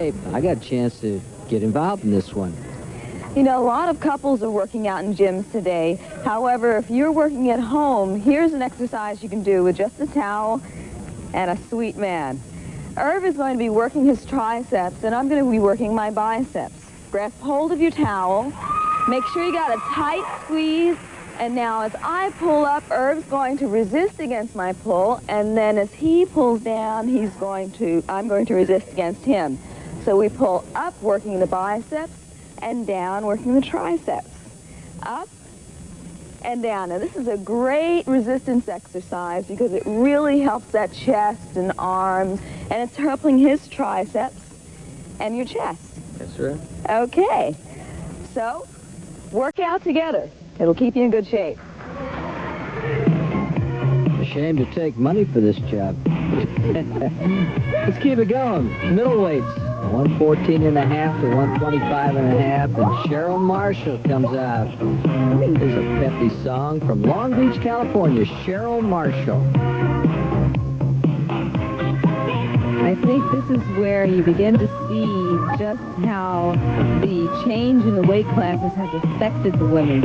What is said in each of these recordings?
I got a chance to get involved in this one. You know, a lot of couples are working out in gyms today. However, if you're working at home, here's an exercise you can do with just a towel and a sweet man. Irv is going to be working his triceps, and I'm going to be working my biceps. Grasp hold of your towel. Make sure you got a tight squeeze. And now as I pull up, Irv's going to resist against my pull, and then as he pulls down, I'm going to resist against him. So we pull up, working the biceps, and down, working the triceps. Up and down. Now this is a great resistance exercise because it really helps that chest and arms, and it's helping his triceps and your chest. That's right. Okay, so work out together. It'll keep you in good shape. A shame to take money for this job. Let's keep it going. Middleweights, 114.5 to 125.5, and Cheryl Marshall comes out. This is a peppy song from Long Beach, California. Cheryl Marshall. I think this is where you begin to see just how the change in the weight classes has affected the women.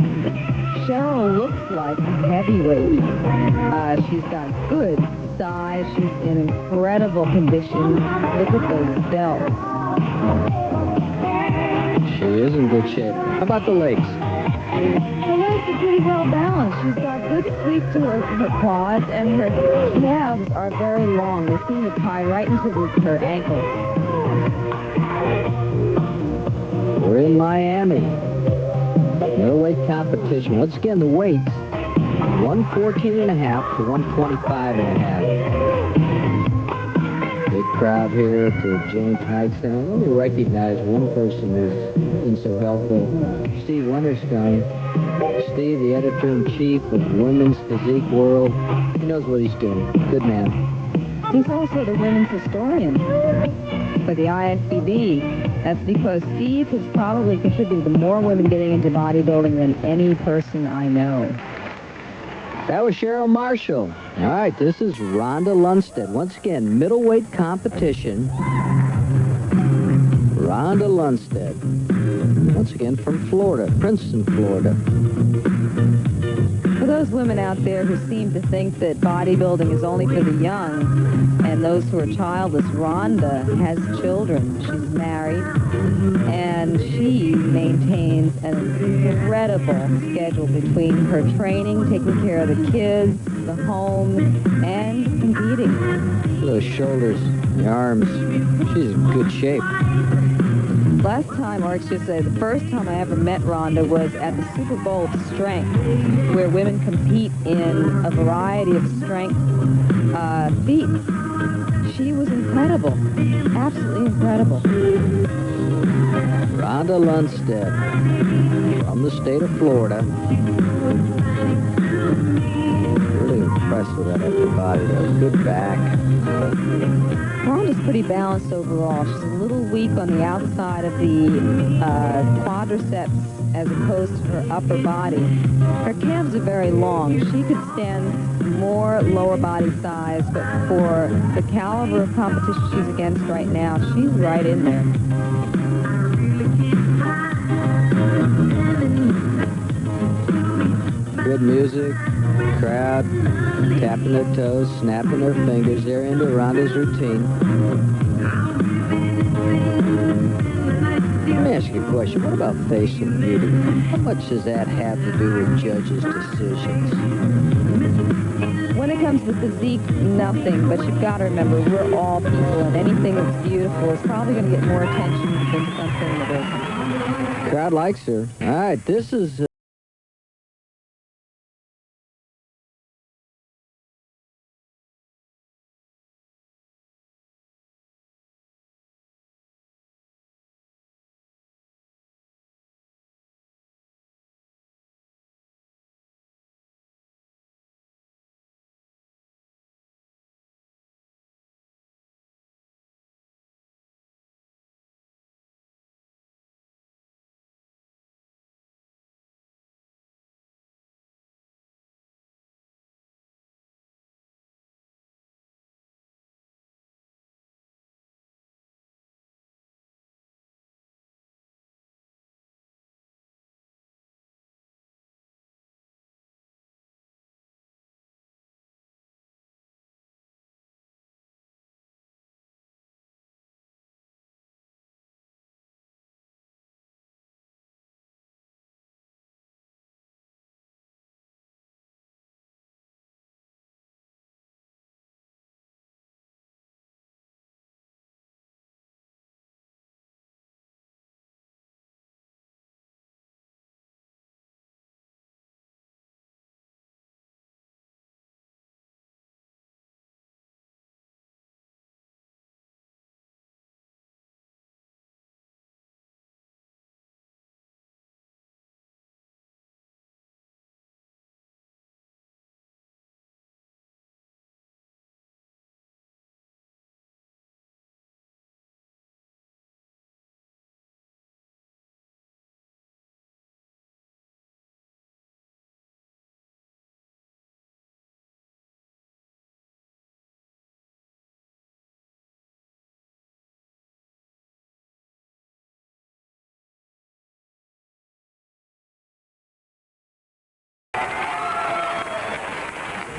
Cheryl looks like a heavyweight. She's got good size. She's in incredible condition. Look at those belts. She is in good shape. How about the legs? Her legs are pretty well balanced. She's got good sweep to her quads, and her calves are very long. They seem to tie right into her ankles. We're in Miami. Middleweight competition. Once again, the weights, 114.5 to 125.5. Big crowd here at the James Heights Center. Let me recognize one person who's been so helpful. Steve Winterstone. Steve, the editor-in-chief of Women's Physique World. He knows what he's doing. Good man. He's also the women's historian for the IFBB. That's because Steve has probably contributed to more women getting into bodybuilding than any person I know. That was Cheryl Marshall. All right, this is Rhonda Lundstedt. Once again, middleweight competition. Rhonda Lundstedt. Once again from Florida, Princeton, Florida. For those women out there who seem to think that bodybuilding is only for the young and those who are childless, Rhonda has children. She's married, and she maintains an incredible schedule between her training, taking care of the kids, the home, and competing. Those shoulders, the arms. She's in good shape. Last time, or I should say, the first time I ever met Rhonda was at the Super Bowl of Strength, where women compete in a variety of strength feats. She was incredible, absolutely incredible. Rhonda Lundstedt from the state of Florida. Really impressed with that upper body, though. Good back. Rhonda's pretty balanced overall. She's a little weak on the outside of the quadriceps as opposed to her upper body. Her calves are very long. She could stand more lower body size, but for the caliber of competition she's against right now, she's right in there. Good music, crowd tapping their toes, snapping their fingers. They're into Rhonda's routine. Let me ask you a question. What about facial beauty? How much does that have to do with judges' decisions? When it comes to physique, nothing. But you've got to remember, we're all people, and anything that's beautiful is probably going to get more attention than something that isn't. Crowd likes her. All right, this is...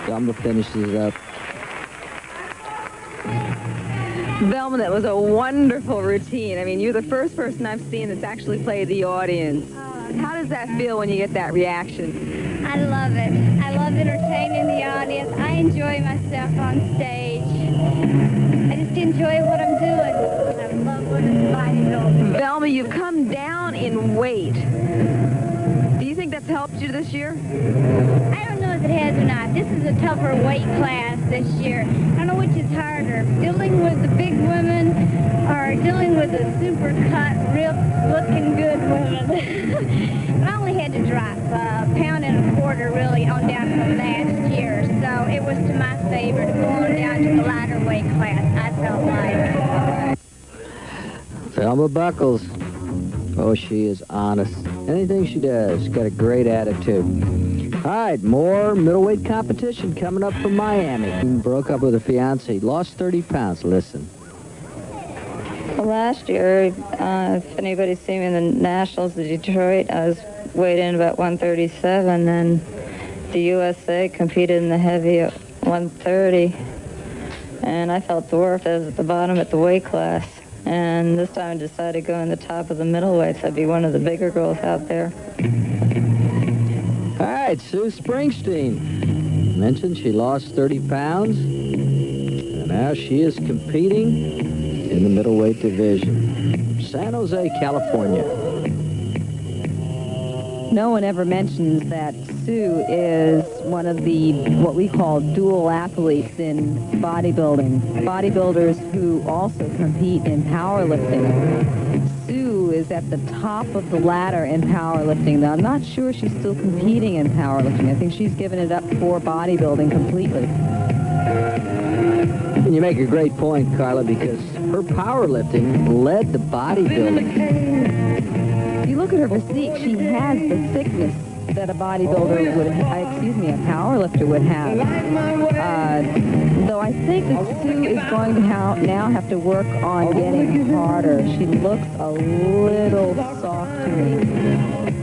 Velma finishes up. Velma, that was a wonderful routine. I mean, you're the first person I've seen that's actually played the audience. How does that feel when you get that reaction? I love it. I love entertaining the audience. I enjoy myself on stage. I just enjoy what I'm doing. I love what it's bodybuilding. Velma, you've come down in weight. Do you think that's helped you this year? I don't know if it has or not. This is a tougher weight class this year. I don't know which is harder, dealing with the big women or dealing with the super cut, ripped, looking good women. I only had to drop a pound and a quarter really on down from last year, so it was to my favor to go on down to the lighter weight class. I felt like. Velma Buckles. Oh, she is honest. Anything she does, she's got a great attitude. All right, more middleweight competition coming up from Miami. Broke up with her fiance, lost 30 pounds. Listen. Well, last year, if anybody's seen me in the Nationals of Detroit, I was weighed in about 137, and the USA competed in the heavy at 130, and I felt dwarfed. I was at the bottom at the weight class. And this time I decided to go in the top of the middleweights. I'd be one of the bigger girls out there. All right, Sue Springsteen. Mentioned she lost 30 pounds. And now she is competing in the middleweight division. San Jose, California. No one ever mentions that Sue is one of the, what we call dual athletes in bodybuilding. Bodybuilders who also compete in powerlifting. Sue is at the top of the ladder in powerlifting. Now, I'm not sure she's still competing in powerlifting. I think she's given it up for bodybuilding completely. And you make a great point, Carla, because her powerlifting led to bodybuilding. If you look at her physique, she has the thickness that a bodybuilder would, a powerlifter would have. Though I think that Sue is going to now have to work on getting harder. She looks a little soft to me.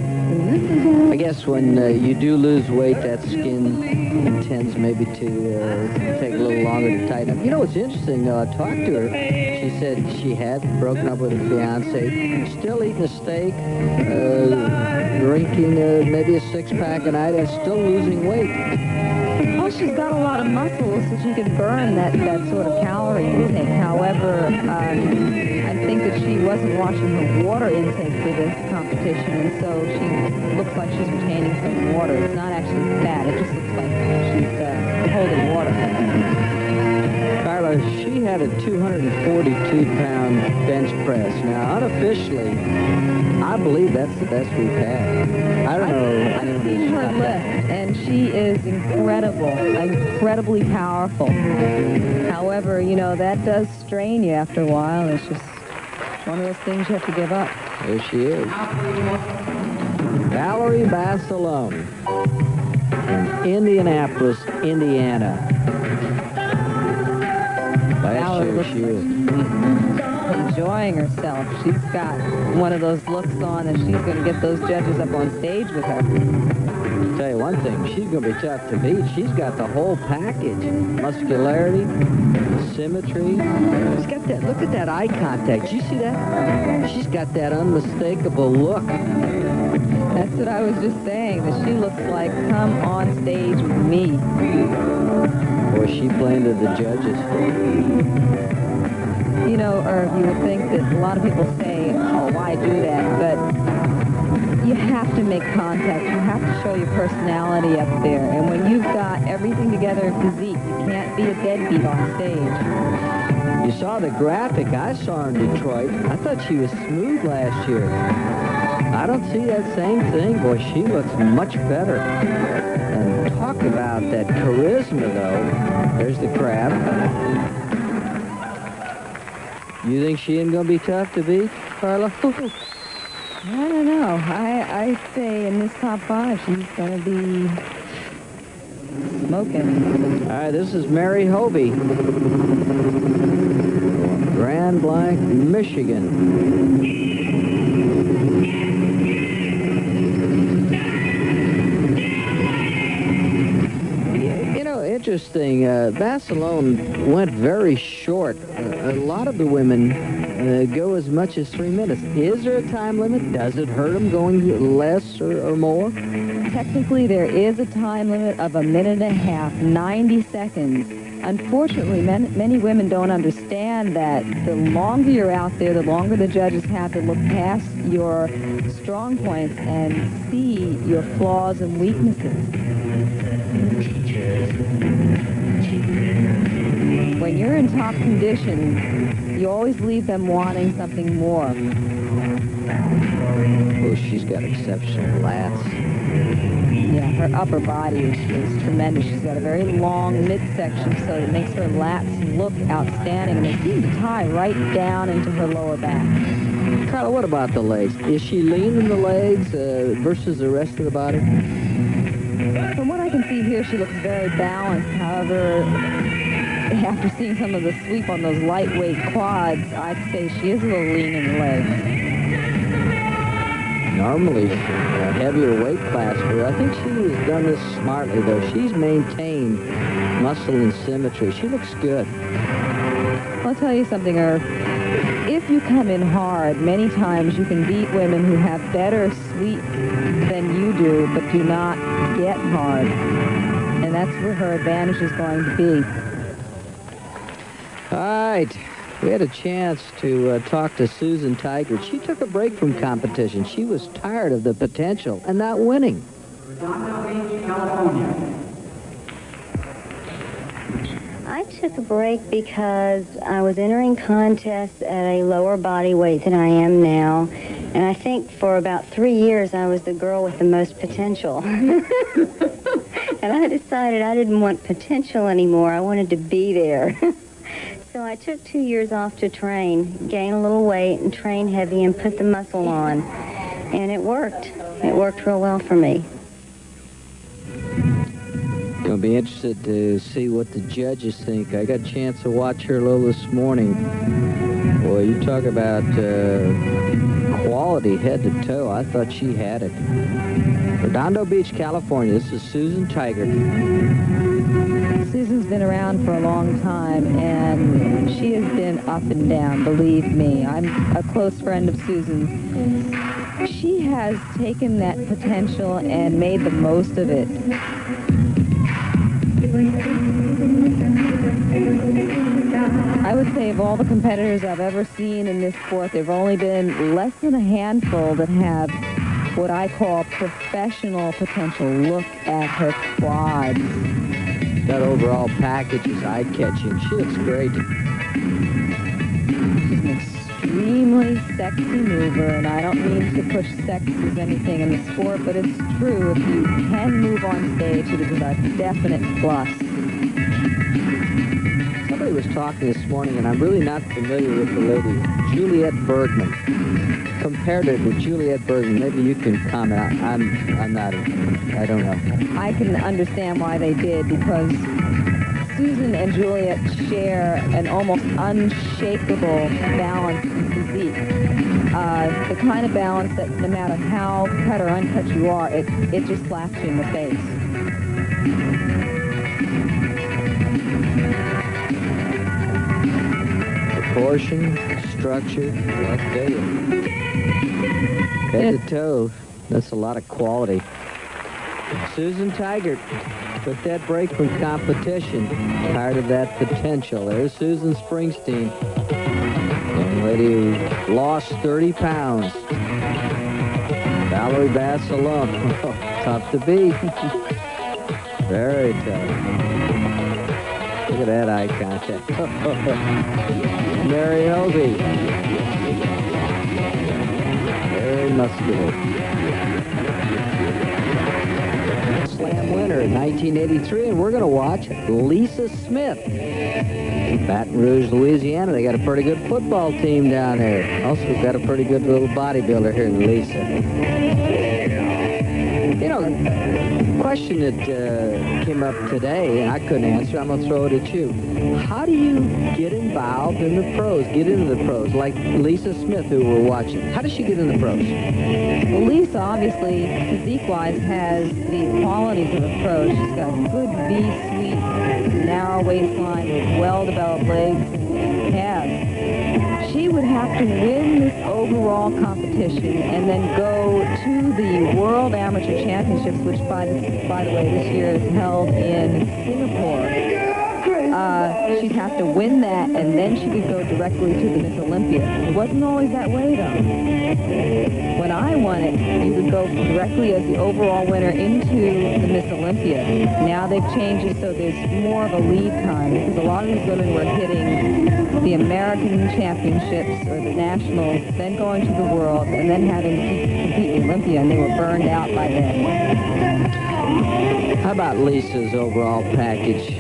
I guess when you do lose weight, that skin tends maybe to take a little longer to tighten up. You know what's interesting, though? I talked to her. She said she had broken up with her fiance, still eating a steak, drinking maybe a six-pack a night, and still losing weight. Well, she's got a lot of muscle, so she can burn that sort of calorie intake. However, I think that she wasn't watching her water intake for this competition, and so she looks like she's retaining some water. It's not actually fat. It just looks like she's holding water. Carla, she had a 242-pound bench press. Now, unofficially, I believe that's the best we've had. I don't know. I've seen her lift, and she is incredibly powerful. However, you know, that does strain you after a while. It's just one of those things you have to give up. There she is. Valerie Basilone in Indianapolis, Indiana. Last year she was enjoying herself. She's got one of those looks on, and she's going to get those judges up on stage with her. I'll tell you one thing, she's going to be tough to beat. She's got the whole package. Muscularity, symmetry. She's got that, look at that eye contact. Do you see that? She's got that unmistakable look. That's what I was just saying, that she looks like, come on stage with me. Boy, she playing to the judges. You know, or you would think that a lot of people say, oh, why do that? But you have to make contact. You have to show your personality up there. And when you've got everything together in physique, you can't be a deadbeat on stage. You saw the graphic I saw in Detroit. I thought she was smooth last year. I don't see that same thing. Boy, she looks much better. And talk about that charisma, though. There's the crab. You think she ain't going to be tough to beat, Carla? I don't know. I'd say in this top 5, she's going to be smoking. All right, this is Mary Hovey. Grand Blanc, Michigan. You know, it interesting. Barcelona went very short. A lot of the women go as much as 3 minutes. Is there a time limit? Does it hurt them going less or more? Technically, there is a time limit of 1.5 minutes, 90 seconds. Unfortunately, many women don't understand that the longer you're out there, the longer the judges have to look past your strong points and see your flaws and weaknesses. When you're in top condition, you always leave them wanting something more. Oh, she's got exceptional lats. Yeah, her upper body is tremendous. She's got a very long midsection, so it makes her lats look outstanding, and they seem to tie right down into her lower back. Carla, what about the legs? Is she lean in the legs versus the rest of the body? From what I can see here, she looks very balanced. However, after seeing some of the sweep on those lightweight quads, I'd say she is a little lean in the legs. Normally, a heavier weight class for her. I think she has done this smartly, though. She's maintained muscle and symmetry. She looks good. I'll tell you something, Irv. If you come in hard, many times you can beat women who have better sweep than you do, but do not get hard. And that's where her advantage is going to be. All right. We had a chance to talk to Susan Tigert. She took a break from competition. She was tired of the potential and not winning. I took a break because I was entering contests at a lower body weight than I am now. And I think for about 3 years I was the girl with the most potential. And I decided I didn't want potential anymore. I wanted to be there. So I took 2 years off to train, gain a little weight, and train heavy and put the muscle on. And it worked. It worked real well for me. Going to be interested to see what the judges think. I got a chance to watch her a little this morning. Boy, you talk about quality head to toe. I thought she had it. Redondo Beach, California. This is Susan Tigert. Susan's been around for a long time, and she has been up and down, believe me. I'm a close friend of Susan's. She has taken that potential and made the most of it. I would say of all the competitors I've ever seen in this sport, there have only been less than a handful that have what I call professional potential. Look at her quads. That overall package is eye-catching. She looks great. She's an extremely sexy mover, and I don't mean to push sex as anything in the sport, but it's true. If you can move on stage, it is a definite plus. Somebody was talking this morning, and I'm really not familiar with the lady, Juliette Bergman. Compared it with Juliette Bergman, maybe you can comment. I'm not, I don't know. I can understand why they did, because Susan and Juliette share an almost unshakable balance in physique. The kind of balance that no matter how cut or uncut you are, it just slaps you in the face. Proportion, structure, what tell you. Head to toe, that's a lot of quality. Susan Tigert took that break from competition, tired of that potential. There's Susan Springsteen, young lady who lost 30 pounds. Valerie Bass alum, tough to beat. Very tough. Look at that eye contact. Mary Hobie. Very muscular. Slam winner in 1983, and we're going to watch Lisa Smith. In Baton Rouge, Louisiana. They got a pretty good football team down there. Also got a pretty good little bodybuilder here in Lisa. You know, question that came up today, and I couldn't answer. I'm going to throw it at you. How do you get involved in the pros, get into the pros, like Lisa Smith, who we're watching? How does she get in the pros? Well, Lisa, obviously, physique-wise, has the qualities of a pro. She's got good V-sweep narrow waistline with well-developed legs and calves. She would have to win this overall competition and then go to the World Amateur Championships, which, by the way, this year is held in Singapore. She'd have to win that, and then she could go directly to the Miss Olympia. It wasn't always that way, though. When I won it, you would go directly as the overall winner into the Miss Olympia. Now they've changed it so there's more of a lead time, because a lot of these women were hitting the American Championships or the Nationals, then going to the World, and then having to compete in the Olympia, and they were burned out by then. How about Lisa's overall package?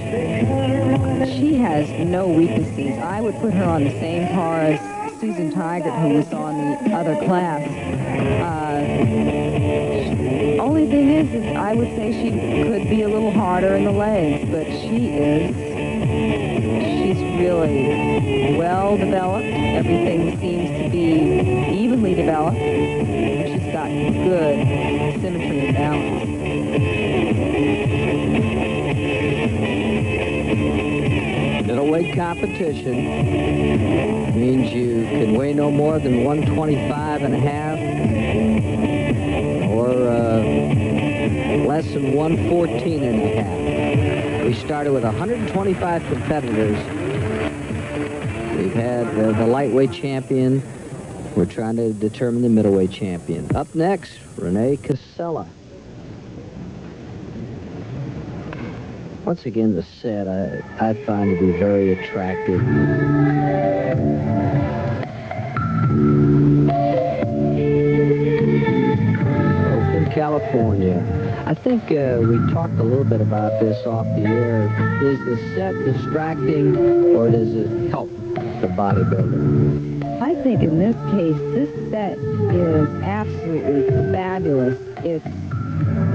She has no weaknesses. I would put her on the same par as Susan Tigert, who was on the other class. Only thing is I would say she could be a little harder in the legs, but she's really well developed. Everything seems to be evenly developed. She's got good symmetry and balance. Middleweight competition means you can weigh no more than 125 and a half or less than 114 and a half. We started with 125 competitors. We've had the lightweight champion. We're trying to determine the middleweight champion. Up next, Renee Casella. Once again, the set I find to be very attractive. Oakland, California. I think we talked a little bit about this off the air. Is the set distracting, or does it help the bodybuilder? I think in this case, this set is absolutely fabulous. It's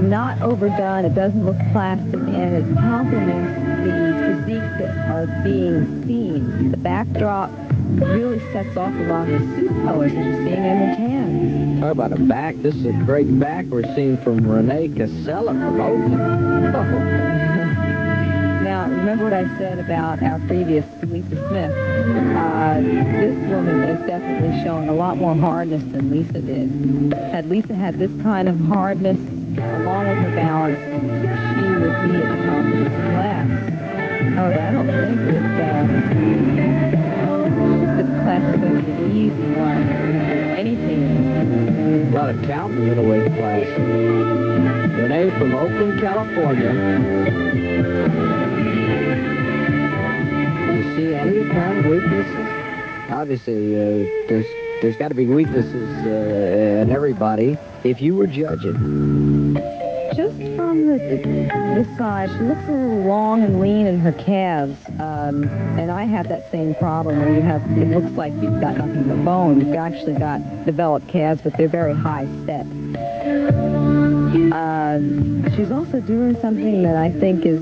not overdone, it doesn't look plastic, and it complements the physiques that are being seen. The backdrop really sets off a lot of the suit colors that you're seeing in the tan. Talk about a back. This is a great back we're seeing from Renee Casella from Oakland. Now, remember what I said about our previous Lisa Smith. This woman is definitely showing a lot more hardness than Lisa did. Had Lisa had this kind of hardness along with her balance, she would be at the top of this class. However, I don't think this class is going to be an easy one for any team. A lot of talent in the middleweight class. Renee from Oakland, California. Do you see any kind of weaknesses? Obviously, there's got to be weaknesses in everybody if you were judging. Just from this side, she looks a little long and lean in her calves, and I have that same problem where it looks like you've got nothing but bone. You've actually got developed calves, but they're very high set. She's also doing something that I think is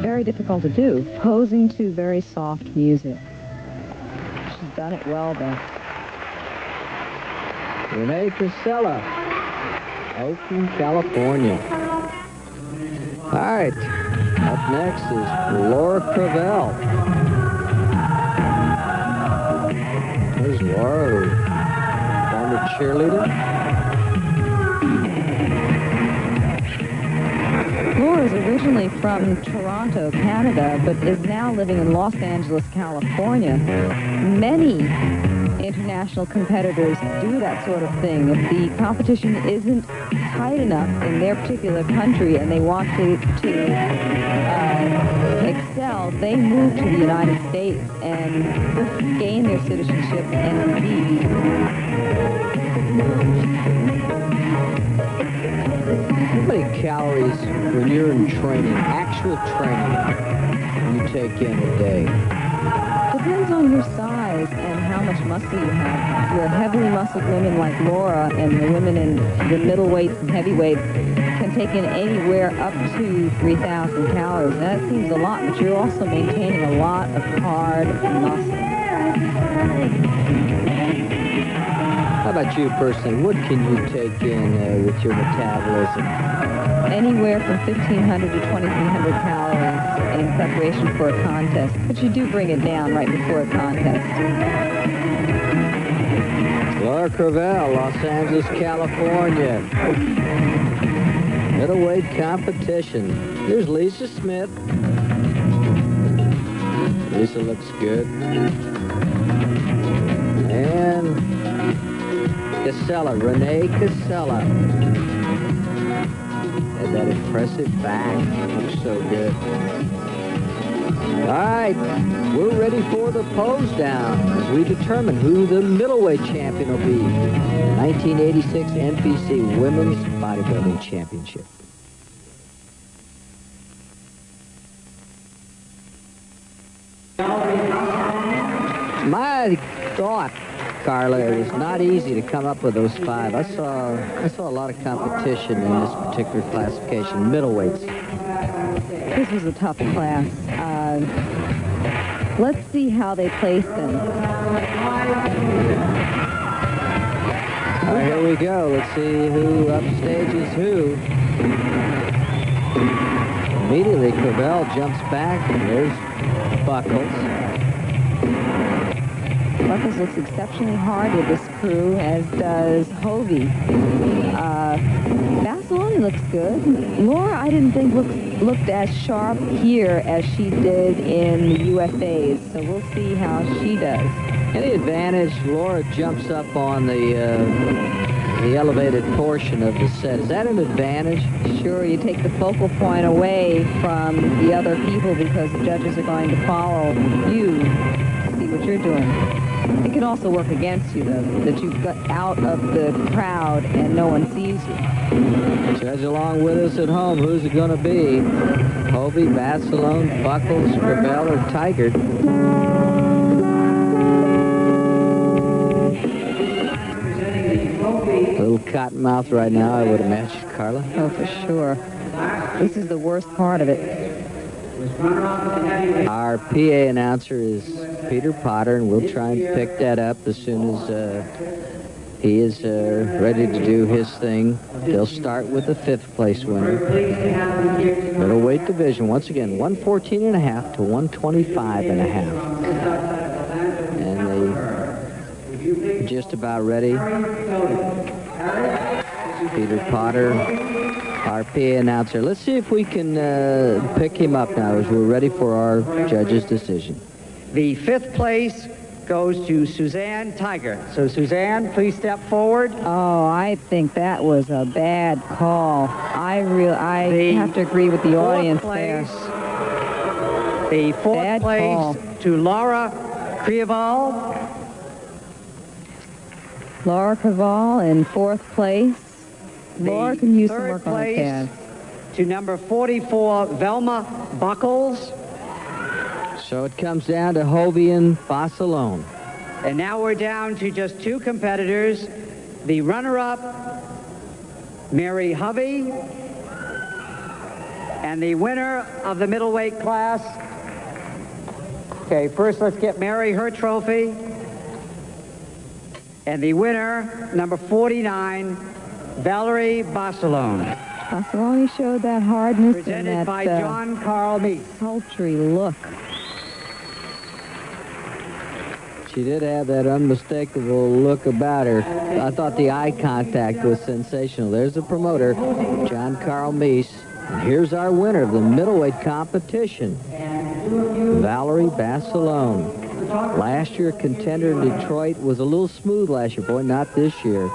very difficult to do, posing to very soft music. She's done it well, though. Renee Casella, Oakland, California. All right, up next is Laura Cravell. There's Laura, former cheerleader. Laura is originally from Toronto, Canada, but is now living in Los Angeles, California. Many international competitors do that sort of thing. If the competition isn't tight enough in their particular country and they want to excel, they move to the United States and gain their citizenship and compete. How many calories, when you're in training, actual training, you take in a day? Depends on your size and how much muscle you have. If you're heavily muscled women like Laura, and the women in the middleweights and heavyweights can take in anywhere up to 3,000 calories. That seems a lot, but you're also maintaining a lot of hard muscle. How about you personally? What can you take in with your metabolism? Anywhere from 1,500 to 2,300 calories in preparation for a contest, but you do bring it down right before a contest. Laura Cravell, Los Angeles, California. Middleweight competition. Here's Lisa Smith. Lisa looks good. And Casella, Renee Casella. Had that impressive back. Looks so good. All right, we're ready for the pose down as we determine who the middleweight champion will be. 1986 NPC Women's Bodybuilding Championship. My thought, Carla, it was not easy to come up with those 5. I saw a lot of competition in this particular classification, middleweights. This was a tough class. Let's see how they place them. All right, here we go. Let's see who upstages who. Immediately, Cravell jumps back, and there's Buckles. Buckles looks exceptionally hard with this crew, as does Hovey. Barcelona looks good. Laura, I didn't think looked as sharp here as she did in the UFAs, so we'll see how she does. Any advantage? Laura jumps up on the elevated portion of the set. Is that an advantage? Sure, you take the focal point away from the other people because the judges are going to follow you, see what you're doing. It can also work against you, though, that you got out of the crowd and no one sees you. Judge along with us at home. Who's it going to be? Hovey, Barcelona, Buckles, Cravell, or Tiger? A little cotton mouth right now, I would imagine, Carla. Oh, for sure. This is the worst part of it. Our PA announcer is Peter Potter, and we'll try and pick that up as soon as he is ready to do his thing. They'll start with the 5th place winner. Middleweight division, once again, 114.5 to 125.5. And they just about ready. Peter Potter, our PA announcer. Let's see if we can pick him up now as we're ready for our judge's decision. The 5th place goes to Suzanne Tiger. So, Suzanne, please step forward. Oh, I think that was a bad call. I have to agree with the audience there. The 4th Bad place call. to Laura Criaval. Laura Cravell in 4th place. Laura can use some 3rd work on the place calves. to number 44, Velma Buckles. So it comes down to Hovey and Barcelona. And now we're down to just 2 competitors. The runner-up, Mary Hovey, and the winner of the middleweight class. Okay, first let's get Mary her trophy. And the winner, number 49, Valerie Barcelona. Barcelona showed that hardness and Presented that by John Carl Meade. sultry look. She did have that unmistakable look about her. I thought the eye contact was sensational. There's the promoter, John Carl Meade. And here's our winner of the middleweight competition, Valerie Barcelona. Last year, contender in Detroit, was a little smooth last year. Boy, not this year.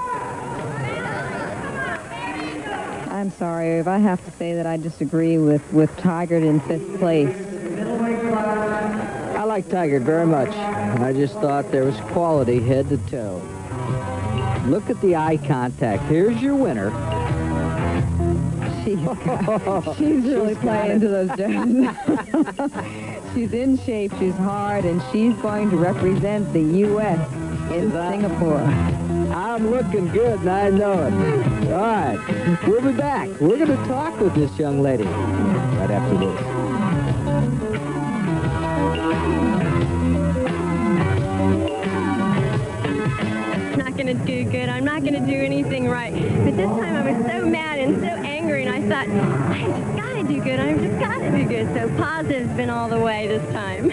I'm sorry if I have to say that I disagree with Tigert in 5th place. I like Tiger very much. I just thought there was quality head to toe. Look at the eye contact. Here's your winner. She's really playing into those judges. She's in shape, she's hard, and she's going to represent the U.S. in Singapore. I'm looking good, and I know it. All right, we'll be back. We're going to talk with this young lady right after this. Not going to do good. I'm not going to do anything right. But this time I was so mad and so angry, and I thought, I just got to do good. I've just got to do good. So positive's been all the way this time.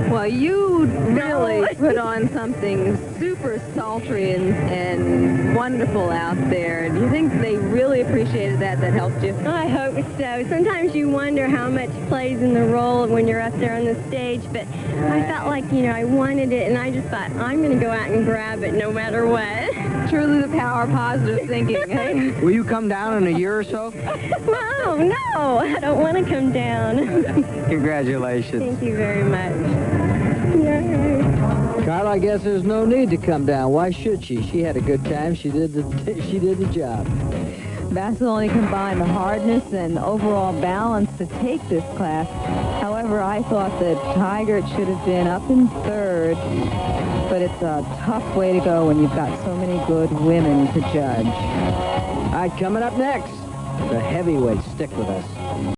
Well, you really put on something super sultry and wonderful out there. Do you think they really appreciated that helped you? I hope so. Sometimes you wonder how much plays in the role when you're up there on the stage, but I felt like, you know, I wanted it, and I just thought, I'm going to go out and grab it no matter what. Truly the power of positive thinking, eh? Will you come down in a year or so? Wow, no, I don't want to come down. Congratulations. Thank you very much. Carla, I guess there's no need to come down. Why should she? She had a good time. She did the job. Vassaloni combined the hardness and overall balance to take this class. However, I thought that Tigert should have been up in third, but it's a tough way to go when you've got so many good women to judge. All right, coming up next, the heavyweights. Stick with us.